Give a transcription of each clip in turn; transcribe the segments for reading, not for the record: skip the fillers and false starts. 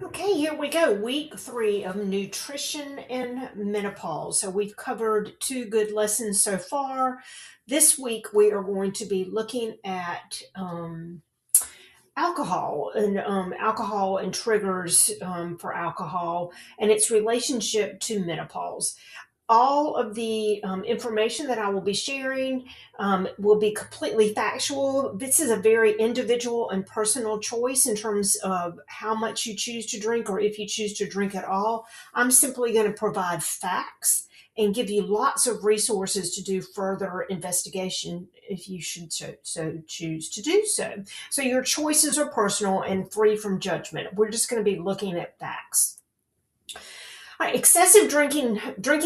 Okay, here we go. Week 3 of nutrition and menopause. So we've covered 2 good lessons so far. This week we are going to be looking at alcohol and triggers for alcohol and its relationship to menopause. All of the information that I will be sharing will be completely factual. This is a very individual and personal choice in terms of how much you choose to drink or if you choose to drink at all. I'm simply going to provide facts and give you lots of resources to do further investigation if you should so choose to do so. So your choices are personal and free from judgment. We're just going to be looking at facts. Right, excessive drinking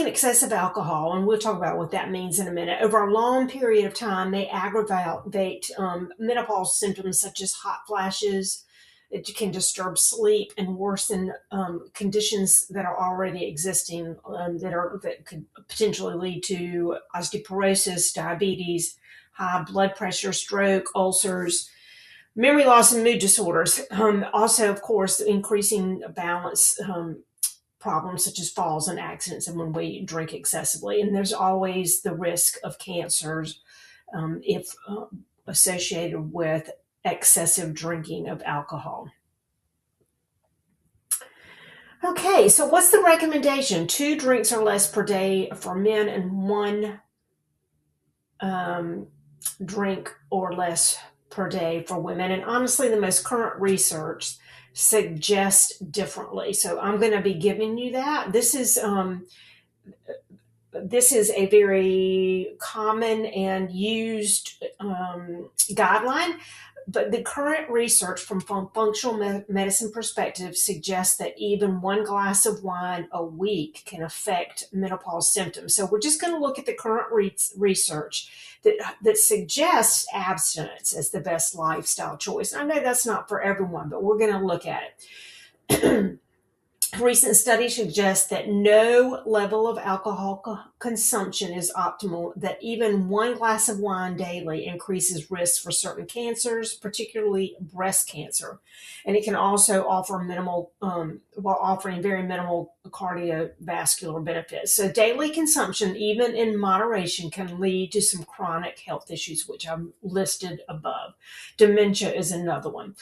excessive alcohol, and we'll talk about what that means in a minute. Over a long period of time, may aggravate menopause symptoms such as hot flashes. It can disturb sleep and worsen conditions that are already existing that could potentially lead to osteoporosis, diabetes, high blood pressure, stroke, ulcers, memory loss, and mood disorders. Also, of course, increasing balance problems such as falls and accidents and when we drink excessively. And there's always the risk of cancers if associated with excessive drinking of alcohol. Okay, so what's the recommendation? 2 drinks or less per day for men and 1 drink or less per day for women. And honestly, the most current research suggests differently. So I'm going to be giving you that. This is a very common and used guideline, but the current research from functional medicine perspective suggests that even 1 glass of wine a week can affect menopause symptoms. So we're just going to look at the current research that suggests abstinence as the best lifestyle choice. I know that's not for everyone, but we're going to look at it. Recent studies suggest that no level of alcohol consumption is optimal, that even 1 glass of wine daily increases risk for certain cancers, particularly breast cancer. And it can also offer while offering very minimal cardiovascular benefits. So daily consumption, even in moderation, can lead to some chronic health issues, which I've listed above. Dementia is another one.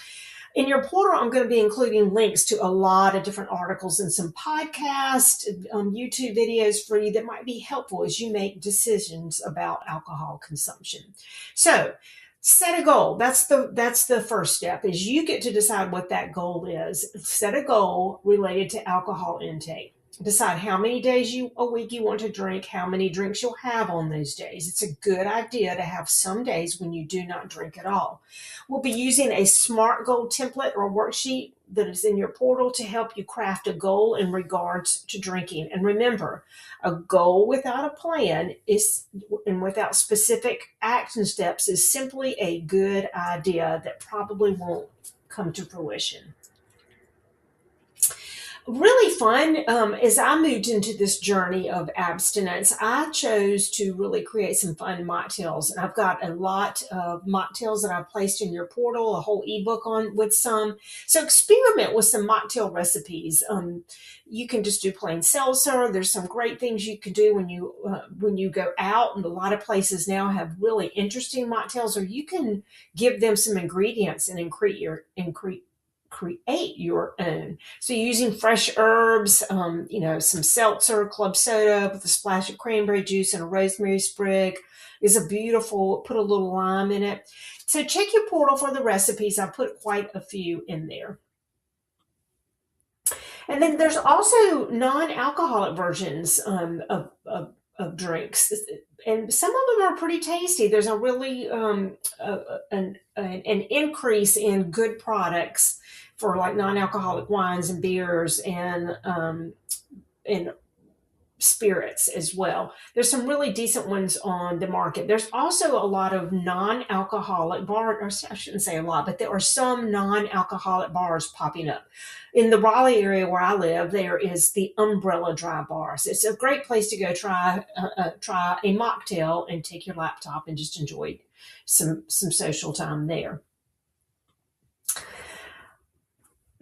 In your portal, I'm going to be including links to a lot of different articles and some podcast, YouTube videos for you that might be helpful as you make decisions about alcohol consumption. So, set a goal. That's the first step. Is you get to decide what that goal is. Set a goal related to alcohol intake. Decide how many days a week you want to drink, how many drinks you'll have on those days. It's a good idea to have some days when you do not drink at all. We'll be using a SMART goal template or worksheet that is in your portal to help you craft a goal in regards to drinking. And remember, a goal without a plan and without specific action steps is simply a good idea that probably won't come to fruition. Really fun. As I moved into this journey of abstinence, I chose to really create some fun mocktails. And I've got a lot of mocktails that I've placed in your portal, a whole ebook on with some. So experiment with some mocktail recipes. You can just do plain seltzer. There's some great things you can do when you go out, and a lot of places now have really interesting mocktails, or you can give them some ingredients and create your own. So using fresh herbs, some seltzer, club soda with a splash of cranberry juice and a rosemary sprig is a beautiful, put a little lime in it. So check your portal for the recipes. I put quite a few in there. And then there's also non-alcoholic versions of drinks. And some of them are pretty tasty. There's a really an increase in good products for like non-alcoholic wines and beers and spirits as well. There's some really decent ones on the market. There's also a lot of non-alcoholic bars, or I shouldn't say a lot, but there are some non-alcoholic bars popping up. In the Raleigh area where I live, there is the Umbrella Dry Bars. It's a great place to go try a mocktail and take your laptop and just enjoy some social time there.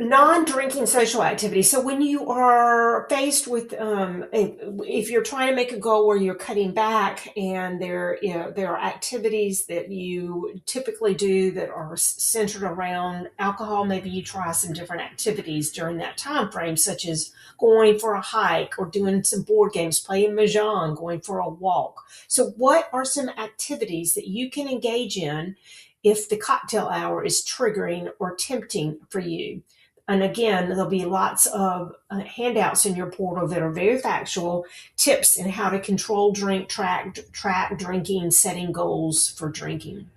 Non-drinking social activities. So when you are faced with, if you're trying to make a goal where you're cutting back, and there are activities that you typically do that are centered around alcohol, maybe you try some different activities during that time frame, such as going for a hike or doing some board games, playing mahjong, going for a walk. So what are some activities that you can engage in if the cocktail hour is triggering or tempting for you? And again, there'll be lots of handouts in your portal that are very factual tips in how to control drink, track drinking, setting goals for drinking.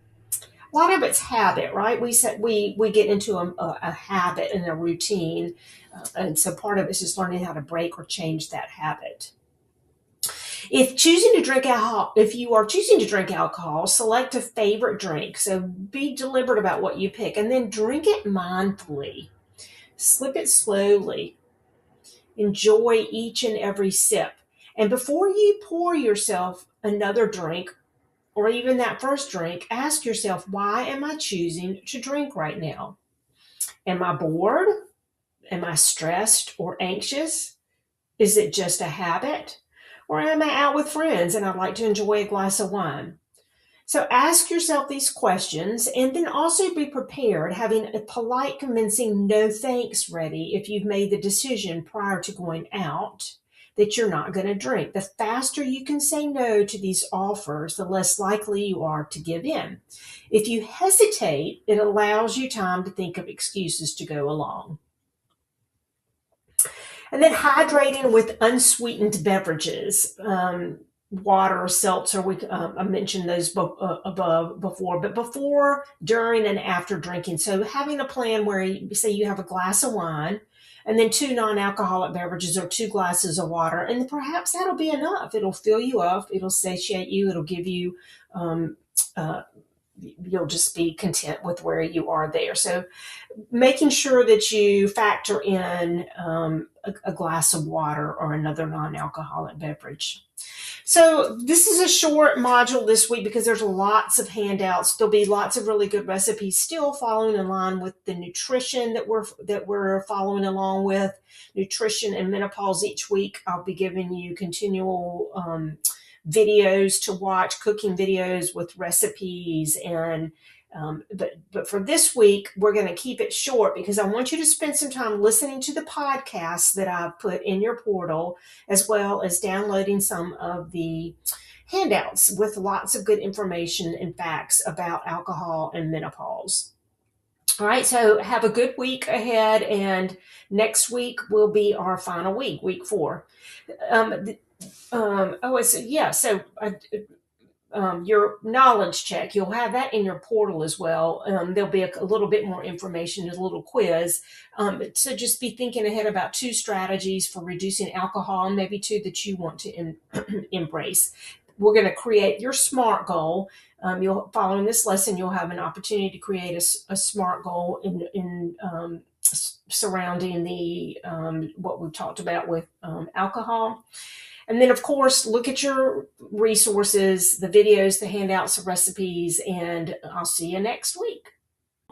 A lot of it's habit, right? We get into a habit and a routine, and so part of it is just learning how to break or change that habit. If you are choosing to drink alcohol, select a favorite drink. So be deliberate about what you pick, and then drink it mindfully. Slip it slowly. Enjoy each and every sip. And before you pour yourself another drink, or even that first drink, ask yourself, why am I choosing to drink right now? Am I bored? Am I stressed or anxious? Is it just a habit? Or am I out with friends and I'd like to enjoy a glass of wine? So ask yourself these questions, and then also be prepared, having a polite, convincing no thanks ready if you've made the decision prior to going out that you're not going to drink. The faster you can say no to these offers, the less likely you are to give in. If you hesitate, it allows you time to think of excuses to go along. And then hydrating with unsweetened beverages. Water, seltzer, I mentioned those above before, but before, during, and after drinking. So having a plan where you say you have a glass of wine and then two non-alcoholic beverages or two glasses of water, and perhaps that'll be enough. It'll fill you up. It'll satiate you. It'll give you, uh, you'll just be content with where you are there. So making sure that you factor in a glass of water or another non-alcoholic beverage. So this is a short module this week because there's lots of handouts. There'll be lots of really good recipes still following in line with the nutrition that we're following along with. Nutrition and menopause each week. I'll be giving you continual videos to watch, cooking videos with recipes, and but for this week, we're going to keep it short because I want you to spend some time listening to the podcasts that I've put in your portal, as well as downloading some of the handouts with lots of good information and facts about alcohol and menopause. All right, so have a good week ahead, and next week will be our final week, week 4. Your knowledge check, you'll have that in your portal as well. There'll be a little bit more information, a little quiz. So just be thinking ahead about 2 strategies for reducing alcohol, and maybe 2 that you want to embrace. We're going to create your SMART goal. Following this lesson, you'll have an opportunity to create a SMART goal in surrounding the what we've talked about with alcohol. And then, of course, look at your resources, the videos, the handouts, the recipes, and I'll see you next week.